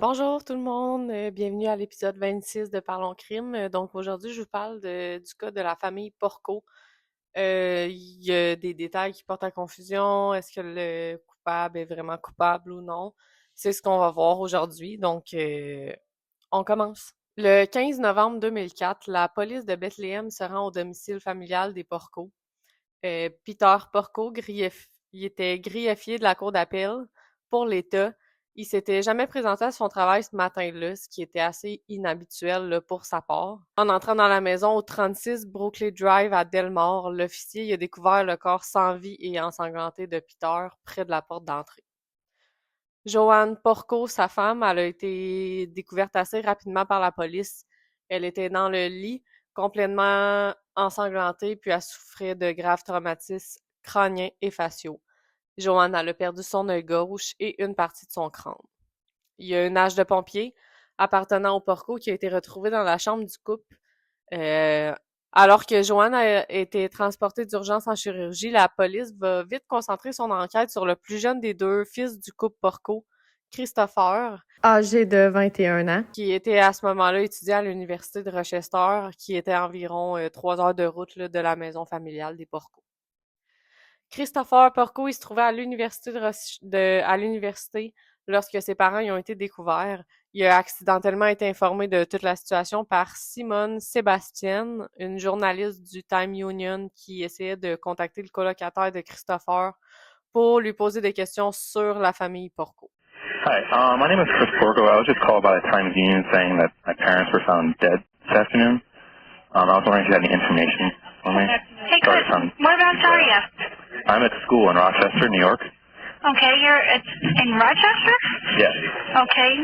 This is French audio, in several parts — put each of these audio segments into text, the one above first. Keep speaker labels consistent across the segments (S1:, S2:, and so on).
S1: Bonjour tout le monde, bienvenue à l'épisode 26 de Parlons Crime. Donc aujourd'hui, je vous parle du cas de la famille Porco. Il y a des détails qui portent à confusion. Est-ce que le coupable est vraiment coupable ou non? C'est ce qu'on va voir aujourd'hui. Donc, on commence. Le 15 novembre 2004, la police de Bethléem se rend au domicile familial des Porco. Peter Porco, il était greffier de la cour d'appel pour l'État. Il s'était jamais présenté à son travail ce matin-là, ce qui était assez inhabituel là, pour sa part. En entrant dans la maison au 36 Brooklyn Drive à Delmore, l'officier il a découvert le corps sans vie et ensanglanté de Peter près de la porte d'entrée. Joanne Porco, sa femme, elle a été découverte assez rapidement par la police. Elle était dans le lit, complètement ensanglantée, puis elle souffrait de graves traumatismes crâniens et faciaux. Joanne, elle a perdu son œil gauche et une partie de son crâne. Il y a une hache de pompier appartenant au Porco qui a été retrouvée dans la chambre du couple. Euh, alors que Joanne a été transportée d'urgence en chirurgie, la police va vite concentrer son enquête sur le plus jeune des deux fils du couple Porco, Christopher, âgé de 21 ans, qui était à ce moment-là étudiant à l'université de Rochester, qui était à environ 3 heures de route là, de la maison familiale des Porco. Christopher Porco, il se trouvait à l'université lorsque ses parents y ont été découverts. Il a accidentellement été informé de toute la situation par Simone Sébastien, une journaliste du Time Union qui essayait de contacter le colocataire de Christopher pour lui poser des questions sur la famille Porco.
S2: Hi, my name is Chris Porco. I was just called by the Times Union saying that my parents were found dead this afternoon. I was wondering if you had any information for me.
S3: Hey, Chris, whereabouts are you?
S2: I'm at school in Rochester, New York.
S3: Okay, you're in Rochester?
S2: Yes.
S3: Okay.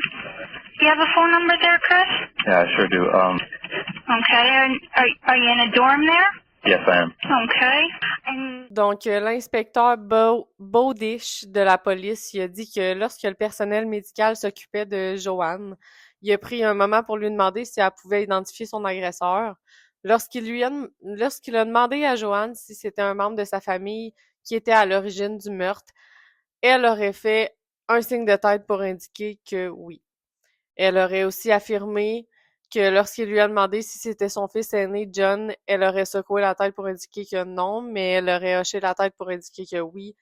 S3: Do you have a phone number there, Chris?
S2: Yeah, I sure do.
S3: Okay, and are you in a dorm there?
S2: Yes, I am.
S3: Okay. And
S1: Donc, l'inspecteur Bowdish de la police, il a dit que lorsque le personnel médical s'occupait de Joanne, il a pris un moment pour lui demander si elle pouvait identifier son agresseur. Lorsqu'il a demandé à Joanne si c'était un membre de sa famille qui était à l'origine du meurtre, elle aurait fait un signe de tête pour indiquer que oui. Elle aurait aussi affirmé que lorsqu'il lui a demandé si c'était son fils aîné, John, elle aurait secoué la tête pour indiquer que non, mais elle aurait hoché la tête pour indiquer que oui,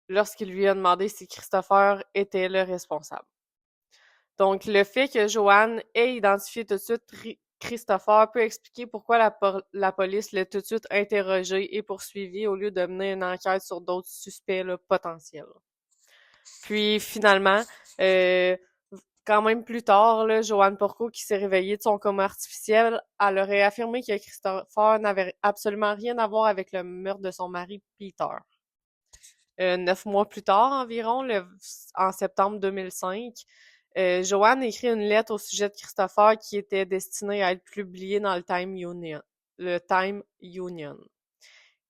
S1: lorsqu'il lui a demandé si Christopher était le responsable. Donc, le fait que Joanne ait identifié tout de suite Christopher peut expliquer pourquoi la police l'a tout de suite interrogé et poursuivi au lieu de mener une enquête sur d'autres suspects là, potentiels. Puis, finalement, quand même plus tard, là, Joanne Porco, qui s'est réveillée de son coma artificiel, elle aurait affirmé que Christopher n'avait absolument rien à voir avec le meurtre de son mari Peter. 9 mois plus tard environ, en septembre 2005, Joanne écrit une lettre au sujet de Christopher qui était destinée à être publiée dans le Time Union.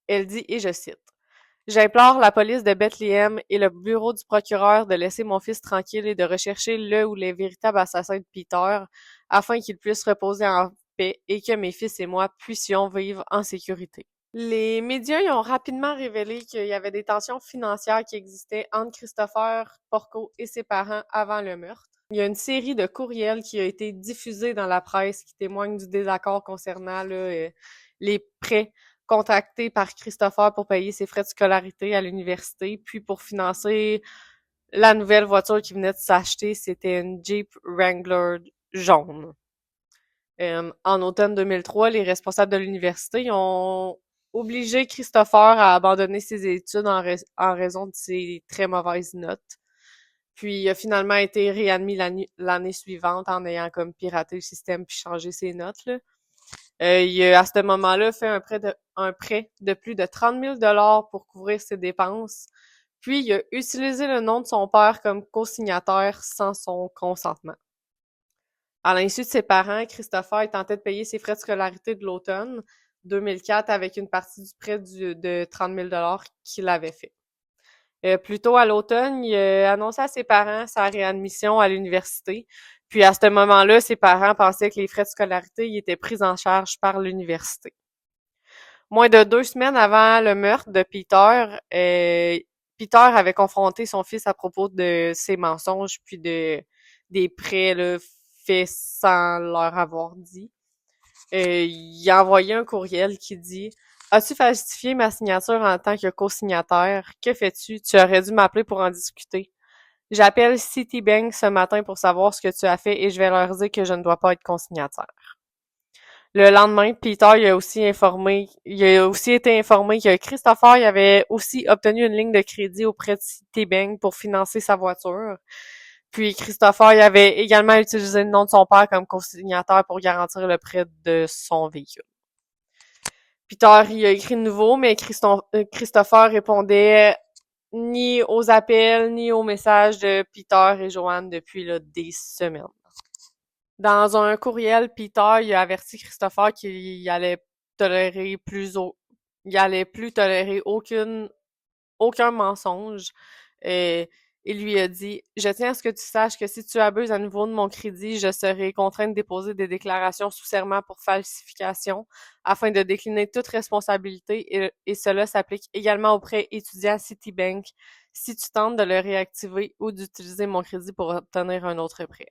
S1: Elle dit, et je cite, « J'implore la police de Bethléem et le bureau du procureur de laisser mon fils tranquille et de rechercher le ou les véritables assassins de Peter afin qu'il puisse reposer en paix et que mes fils et moi puissions vivre en sécurité. » Les médias y ont rapidement révélé qu'il y avait des tensions financières qui existaient entre Christopher Porco et ses parents avant le meurtre. Il y a une série de courriels qui a été diffusée dans la presse qui témoignent du désaccord concernant les prêts contractés par Christopher pour payer ses frais de scolarité à l'université, puis pour financer la nouvelle voiture qu'il venait de s'acheter, c'était une Jeep Wrangler jaune. En automne 2003, les responsables de l'université ont obligé Christopher à abandonner ses études en raison de ses très mauvaises notes. Puis il a finalement été réadmis l'année suivante en ayant comme piraté le système puis changé ses notes, là. Il a à ce moment-là fait un prêt de plus de 30 000 $ pour couvrir ses dépenses. Puis il a utilisé le nom de son père comme co-signataire sans son consentement. À l'insu de ses parents, Christopher tentait de payer ses frais de scolarité de l'automne 2004 avec une partie du prêt de 30 000 $ qu'il avait fait. Plus tôt à l'automne, il a annoncé à ses parents sa réadmission à l'université. Puis à ce moment-là, ses parents pensaient que les frais de scolarité y étaient pris en charge par l'université. Moins de 2 semaines avant le meurtre de Peter, Peter avait confronté son fils à propos de ses mensonges puis de des prêts là, faits sans leur avoir dit. Il a envoyé un courriel qui dit « As-tu falsifié ma signature en tant que co-signataire? Que fais-tu? Tu aurais dû m'appeler pour en discuter. J'appelle Citibank ce matin pour savoir ce que tu as fait et je vais leur dire que je ne dois pas être consignataire. » Le lendemain, Peter il a aussi été informé que Christopher il avait aussi obtenu une ligne de crédit auprès de Citibank pour financer sa voiture. Puis Christopher il avait également utilisé le nom de son père comme consignataire pour garantir le prêt de son véhicule. Peter il a écrit de nouveau, mais Christopher répondait ni aux appels ni aux messages de Peter et Joanne depuis là, des semaines. Dans un courriel, Peter il a averti Christopher qu'il allait plus tolérer aucun mensonge. Il lui a dit « Je tiens à ce que tu saches que si tu abuses à nouveau de mon crédit, je serai contraint de déposer des déclarations sous serment pour falsification afin de décliner toute responsabilité et cela s'applique également aux prêts étudiants à Citibank si tu tentes de le réactiver ou d'utiliser mon crédit pour obtenir un autre prêt. »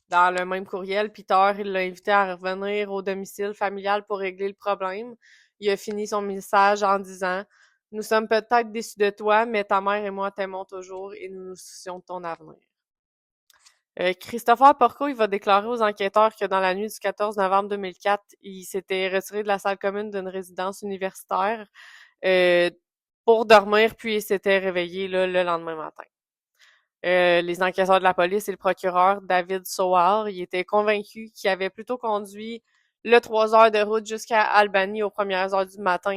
S1: Dans le même courriel, Peter il l'a invité à revenir au domicile familial pour régler le problème. Il a fini son message en disant « Nous sommes peut-être déçus de toi, mais ta mère et moi t'aimons toujours et nous nous soucions de ton avenir. » Christopher Porco il va déclarer aux enquêteurs que dans la nuit du 14 novembre 2004, il s'était retiré de la salle commune d'une résidence universitaire pour dormir, puis il s'était réveillé là, le lendemain matin. Les enquêteurs de la police et le procureur David Sowell, ils étaient convaincus qu'il avait plutôt conduit le 3 heures de route jusqu'à Albany aux premières heures du matin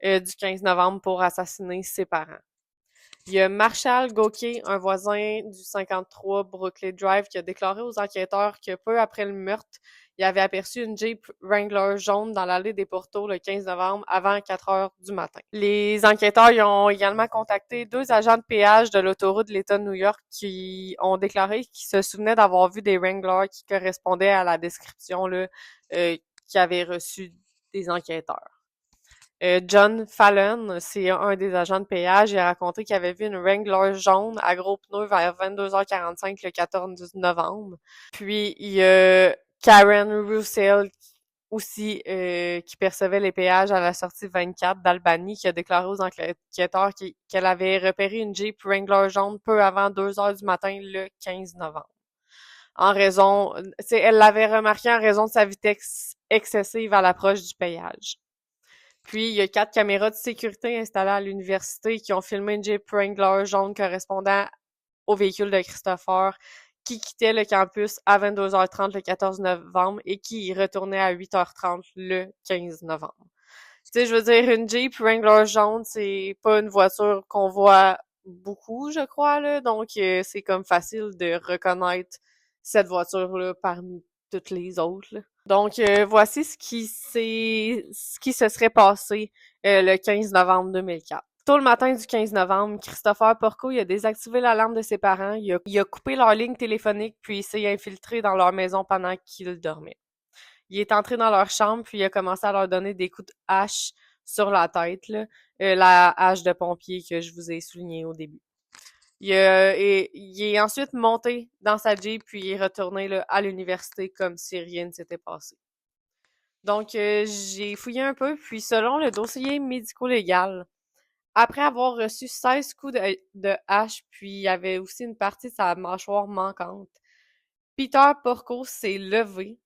S1: du 15 novembre pour assassiner ses parents. Il y a Marshall Gauquier, un voisin du 53 Brooklyn Drive, qui a déclaré aux enquêteurs que peu après le meurtre, il avait aperçu une Jeep Wrangler jaune dans l'allée des Portos le 15 novembre avant 4 heures du matin. Les enquêteurs ils ont également contacté 2 agents de péage de l'autoroute de l'État de New York qui ont déclaré qu'ils se souvenaient d'avoir vu des Wranglers qui correspondaient à la description là, qu'ils avaient reçue des enquêteurs. John Fallon, c'est un des agents de péage, il a raconté qu'il avait vu une Wrangler jaune à gros pneus vers 22h45 le 14 novembre. Puis il y a Karen Russell aussi qui percevait les péages à la sortie 24 d'Albany, qui a déclaré aux enquêteurs qu'elle avait repéré une Jeep Wrangler jaune peu avant 2h du matin le 15 novembre. Elle l'avait remarqué en raison de sa vitesse excessive à l'approche du péage. Puis, il y a 4 caméras de sécurité installées à l'université qui ont filmé une Jeep Wrangler jaune correspondant au véhicule de Christopher qui quittait le campus à 22h30 le 14 novembre et qui y retournait à 8h30 le 15 novembre. Tu sais, je veux dire, une Jeep Wrangler jaune, c'est pas une voiture qu'on voit beaucoup, je crois, là. Donc, c'est comme facile de reconnaître cette voiture-là parmi toutes les autres, là. Donc, voici ce qui se serait passé le 15 novembre 2004. Tôt le matin du 15 novembre, Christopher Porco il a désactivé l'alarme de ses parents, il a coupé leur ligne téléphonique, puis il s'est infiltré dans leur maison pendant qu'ils dormaient. Il est entré dans leur chambre, puis il a commencé à leur donner des coups de hache sur la tête, là, la hache de pompier que je vous ai souligné au début. Il est ensuite monté dans sa Jeep, puis il est retourné là, à l'université comme si rien ne s'était passé. Donc, j'ai fouillé un peu, puis selon le dossier médico-légal, après avoir reçu 16 coups de hache, puis il y avait aussi une partie de sa mâchoire manquante, Peter Porco s'est levé,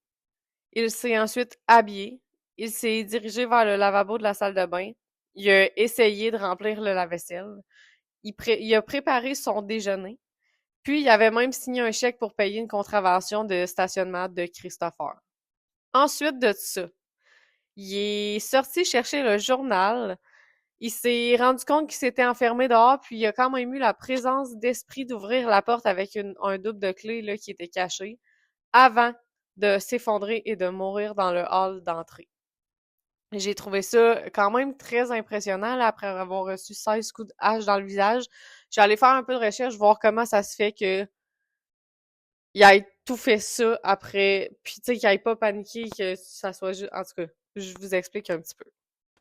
S1: il s'est ensuite habillé, il s'est dirigé vers le lavabo de la salle de bain, il a essayé de remplir le lave-vaisselle, il a préparé son déjeuner, puis il avait même signé un chèque pour payer une contravention de stationnement de Christopher. Ensuite de ça, il est sorti chercher le journal, il s'est rendu compte qu'il s'était enfermé dehors, puis il a quand même eu la présence d'esprit d'ouvrir la porte avec un double de clé là, qui était caché, avant de s'effondrer et de mourir dans le hall d'entrée. J'ai trouvé ça quand même très impressionnant là, après avoir reçu 16 coups de hache dans le visage. J'ai allé faire un peu de recherche, voir comment ça se fait que il ait tout fait ça après, puis tu sais, qu'il ait pas paniqué, que ça soit juste... En tout cas, je vous explique un petit peu.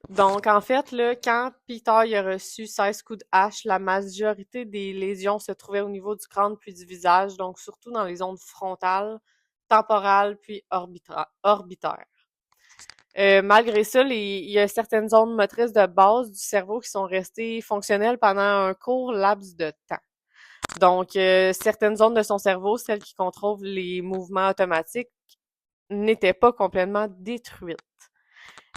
S1: Donc, en fait, là, quand Peter il a reçu 16 coups de hache, la majorité des lésions se trouvaient au niveau du crâne puis du visage, donc surtout dans les zones frontales, temporales puis orbitaires. Malgré ça, il y a certaines zones motrices de base du cerveau qui sont restées fonctionnelles pendant un court laps de temps. Donc, certaines zones de son cerveau, celles qui contrôlent les mouvements automatiques, n'étaient pas complètement détruites.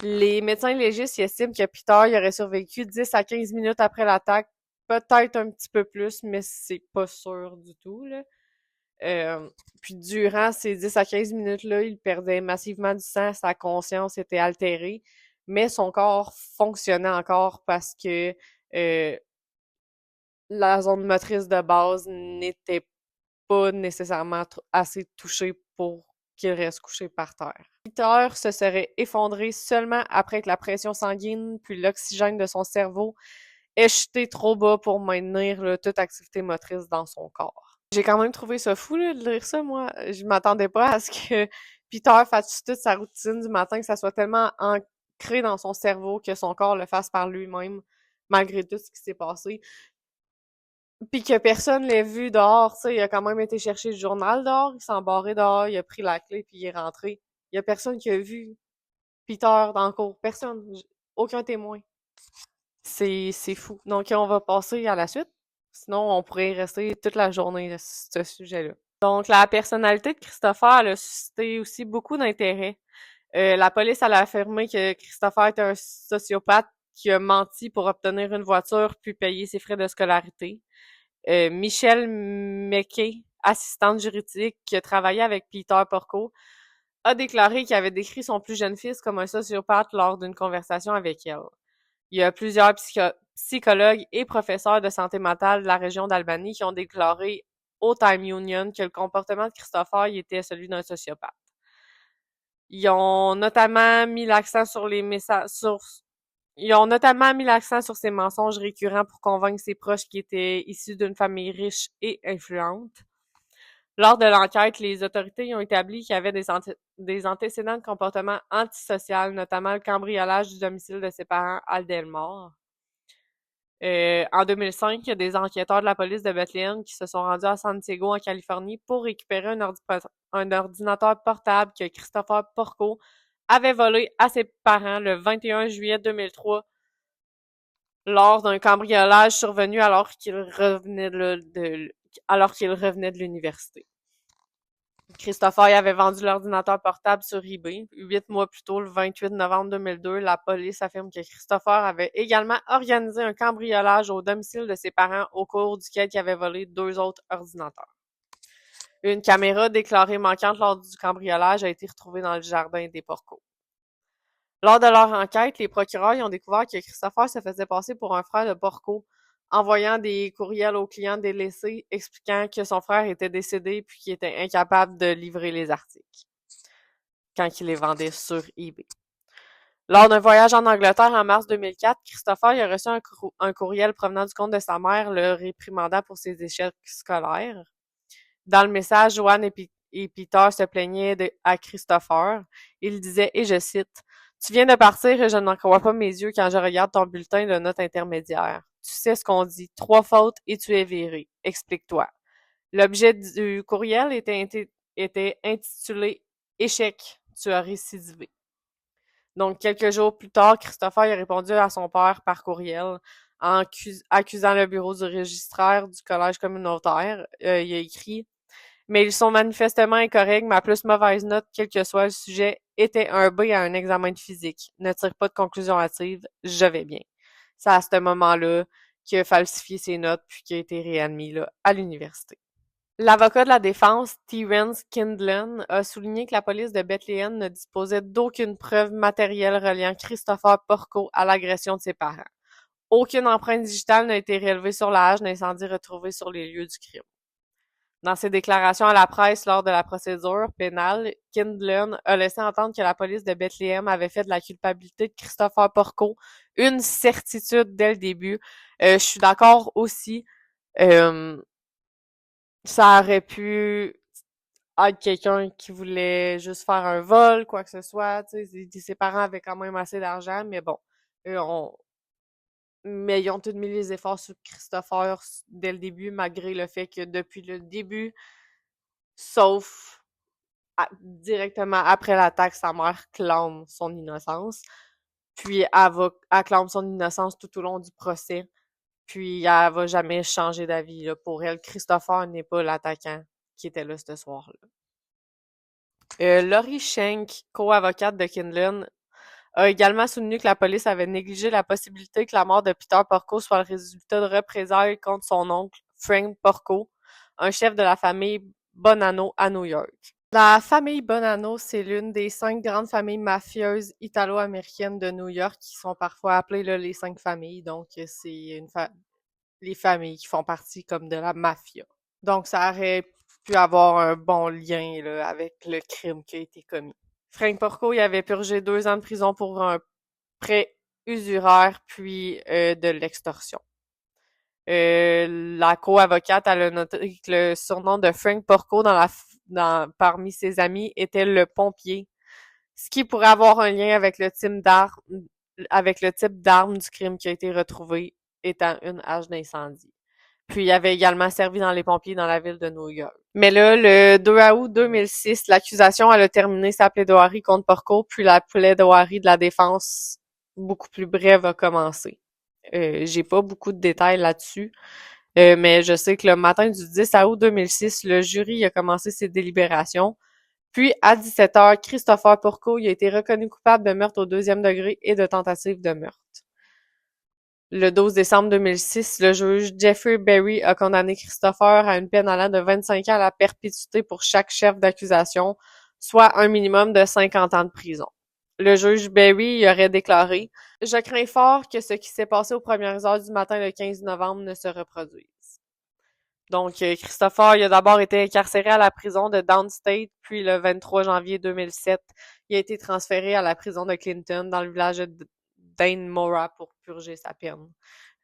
S1: Les médecins légistes estiment que Peter il aurait survécu 10 à 15 minutes après l'attaque, peut-être un petit peu plus, mais c'est pas sûr du tout, là. Puis durant ces 10 à 15 minutes-là, il perdait massivement du sang, sa conscience était altérée, mais son corps fonctionnait encore parce que euh, la zone motrice de base n'était pas nécessairement assez touchée pour qu'il reste couché par terre. Peter se serait effondré seulement après que la pression sanguine puis l'oxygène de son cerveau ait chuté trop bas pour maintenir là, toute activité motrice dans son corps. J'ai quand même trouvé ça fou là, de lire ça, moi. Je m'attendais pas à ce que Peter fasse toute sa routine du matin, que ça soit tellement ancré dans son cerveau que son corps le fasse par lui-même, malgré tout ce qui s'est passé. Puis que personne l'ait vu dehors, tu sais, il a quand même été chercher le journal dehors, il s'est embarré dehors, il a pris la clé puis il est rentré. Il y a personne qui a vu Peter dans le cours, personne, aucun témoin. C'est fou. Donc on va passer à la suite. Sinon, on pourrait y rester toute la journée à ce sujet-là. Donc la personnalité de Christopher elle a suscité aussi beaucoup d'intérêt. La police elle a affirmé que Christopher était un sociopathe qui a menti pour obtenir une voiture puis payer ses frais de scolarité. Michelle McKay, assistante juridique qui a travaillé avec Peter Porco, a déclaré qu'il avait décrit son plus jeune fils comme un sociopathe lors d'une conversation avec elle. Il y a plusieurs psychologues et professeurs de santé mentale de la région d'Albany qui ont déclaré au Time Union que le comportement de Christopher était celui d'un sociopathe. Ils ont notamment mis l'accent sur les messages Ils ont notamment mis l'accent sur ses mensonges récurrents pour convaincre ses proches qui étaient issus d'une famille riche et influente. Lors de l'enquête, les autorités ont établi qu'il y avait des antécédents de comportement antisocial, notamment le cambriolage du domicile de ses parents à Delmore. En 2005, il y a des enquêteurs de la police de Bethlehem qui se sont rendus à San Diego, en Californie, pour récupérer un ordinateur portable que Christopher Porco avait volé à ses parents le 21 juillet 2003 lors d'un cambriolage survenu alors qu'il revenait de l'université. Christopher y avait vendu l'ordinateur portable sur eBay. 8 mois plus tôt, le 28 novembre 2002, la police affirme que Christopher avait également organisé un cambriolage au domicile de ses parents au cours duquel il avait volé 2 autres ordinateurs. Une caméra déclarée manquante lors du cambriolage a été retrouvée dans le jardin des Porco. Lors de leur enquête, les procureurs ont découvert que Christopher se faisait passer pour un frère de Porco, envoyant des courriels aux clients délaissés expliquant que son frère était décédé puis qu'il était incapable de livrer les articles quand il les vendait sur eBay. Lors d'un voyage en Angleterre en mars 2004, Christopher a reçu un courriel provenant du compte de sa mère le réprimandant pour ses échecs scolaires. Dans le message, Joanne et Peter se plaignaient à Christopher. Il disait, et je cite, « Tu viens de partir et je n'en crois pas mes yeux quand je regarde ton bulletin de notes intermédiaire. Tu sais ce qu'on dit, 3 fautes et tu es viré. Explique-toi. » L'objet du courriel était intitulé « Échec, tu as récidivé. » Donc, quelques jours plus tard, Christopher a répondu à son père par courriel en accusant le bureau du registraire du collège communautaire. Il a écrit « Mais ils sont manifestement incorrects. Ma plus mauvaise note, quel que soit le sujet, était un B à un examen de physique. Ne tire pas de conclusion hâtive. Je vais bien. » C'est à ce moment-là qu'il a falsifié ses notes puis qu'il a été réadmis là, à l'université. L'avocat de la défense, Terence Kindlen, a souligné que la police de Bethlehem ne disposait d'aucune preuve matérielle reliant Christopher Porco à l'agression de ses parents. Aucune empreinte digitale n'a été relevée sur la hache d'incendie retrouvée sur les lieux du crime. Dans ses déclarations à la presse lors de la procédure pénale, Kindlen a laissé entendre que la police de Bethlehem avait fait de la culpabilité de Christopher Porco une certitude dès le début. Je suis d'accord aussi. Ça aurait pu être quelqu'un qui voulait juste faire un vol, quoi que ce soit. Tu sais, ses parents avaient quand même assez d'argent, mais bon, Mais ils ont tous mis les efforts sur Christopher dès le début, malgré le fait que depuis le début, sauf directement après l'attaque, sa mère clame son innocence. Puis elle clame son innocence tout au long du procès. Puis elle va jamais changer d'avis. Là. Pour elle, Christopher n'est pas l'attaquant qui était là ce soir-là. Laurie Schenk, co-avocate de Kindlen, a également soutenu que la police avait négligé la possibilité que la mort de Peter Porco soit le résultat de représailles contre son oncle, Frank Porco, un chef de la famille Bonanno à New York. La famille Bonanno, c'est l'une des 5 grandes familles mafieuses italo-américaines de New York qui sont parfois appelées là, les 5 familles. Donc, c'est les familles qui font partie comme de la mafia. Donc, ça aurait pu avoir un bon lien là, avec le crime qui a été commis. Frank Porco, il avait purgé 2 ans de prison pour un prêt usuraire puis de l'extorsion. La co-avocate, elle a noté que le surnom de Frank Porco parmi ses amis était le pompier, ce qui pourrait avoir un lien avec le type d'arme du crime qui a été retrouvé étant une hache d'incendie. Puis il avait également servi dans les pompiers dans la ville de New York. Mais là, le 2 août 2006, l'accusation elle a terminé sa plaidoirie contre Porco, puis la plaidoirie de la défense beaucoup plus brève a commencé. J'ai pas beaucoup de détails là-dessus, mais je sais que le matin du 10 août 2006, le jury a commencé ses délibérations. Puis, à 17h, Christopher Porco il a été reconnu coupable de meurtre au 2e degré et de tentative de meurtre. Le 12 décembre 2006, le juge Jeffrey Berry a condamné Christopher à une peine allant de 25 ans à la perpétuité pour chaque chef d'accusation, soit un minimum de 50 ans de prison. Le juge Berry y aurait déclaré « Je crains fort que ce qui s'est passé aux premières heures du matin le 15 novembre ne se reproduise. » Donc, Christopher, il a d'abord été incarcéré à la prison de Downstate, puis le 23 janvier 2007, il a été transféré à la prison de Clinton, dans le village de Dannemora, pour purger sa peine.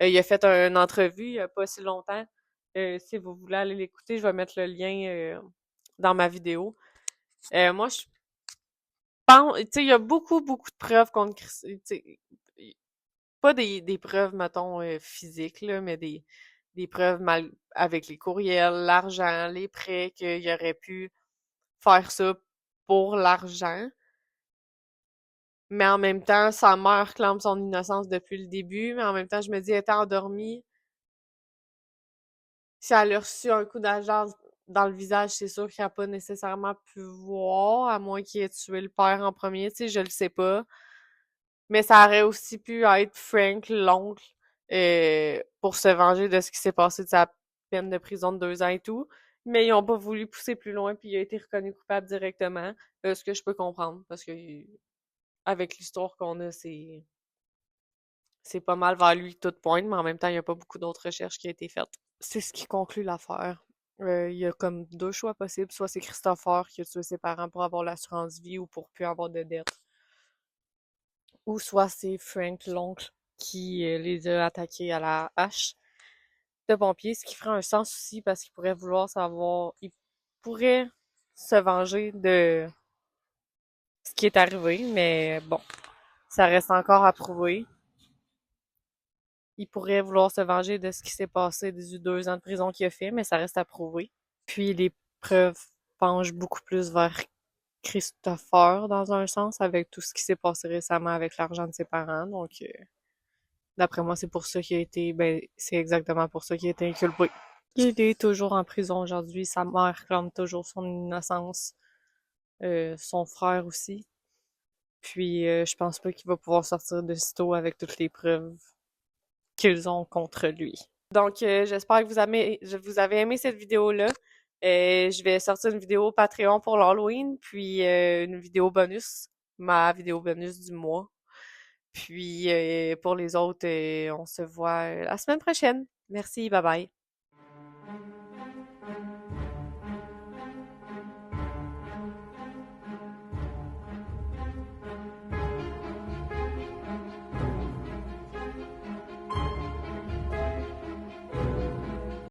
S1: Il a fait une entrevue il n'y a pas si longtemps. Si vous voulez aller l'écouter, je vais mettre le lien dans ma vidéo. Moi, je pense, tu sais, il y a beaucoup de preuves contre Christopher. Pas des preuves, mettons, physiques, là, mais des preuves avec les courriels, l'argent, les prêts, qu'il aurait pu faire ça pour l'argent. Mais en même temps, sa mère clame son innocence depuis le début, mais en même temps, je me dis, elle était endormie. Si elle a reçu un coup d'argent dans le visage, c'est sûr qu'elle n'a pas nécessairement pu voir, à moins qu'il ait tué le père en premier, tu sais, je le sais pas. Mais ça aurait aussi pu être Frank, l'oncle, pour se venger de ce qui s'est passé de sa peine de prison de 2 ans et tout. Mais ils ont pas voulu pousser plus loin, puis il a été reconnu coupable directement. Ce que je peux comprendre, parce que avec l'histoire qu'on a, c'est pas mal vers lui toute pointe, mais en même temps, il n'y a pas beaucoup d'autres recherches qui ont été faites. C'est ce qui conclut l'affaire. Il y a comme 2 choix possibles. Soit c'est Christopher qui a tué ses parents pour avoir l'assurance vie ou pour plus avoir de dettes. Ou soit c'est Frank, l'oncle, qui les a attaqués à la hache de pompier, ce qui ferait un sens aussi parce qu'il pourrait vouloir savoir, il pourrait se venger de ce qui est arrivé, mais bon, ça reste encore à prouver. Il pourrait vouloir se venger de ce qui s'est passé des 2 ans de prison qu'il a fait, mais ça reste à prouver. Puis les preuves penchent beaucoup plus vers Christopher dans un sens, avec tout ce qui s'est passé récemment avec l'argent de ses parents. Donc, d'après moi, c'est pour ça qu'il a été, c'est exactement pour ça qu'il a été inculpé. Il est toujours en prison aujourd'hui. Sa mère clame toujours son innocence. Son frère aussi. Puis, je pense pas qu'il va pouvoir sortir de sitôt avec toutes les preuves qu'ils ont contre lui. Donc, j'espère que vous avez aimé cette vidéo-là. Je vais sortir une vidéo Patreon pour l'Halloween, puis une vidéo bonus, ma vidéo bonus du mois. Puis pour les autres, on se voit la semaine prochaine. Merci, bye bye.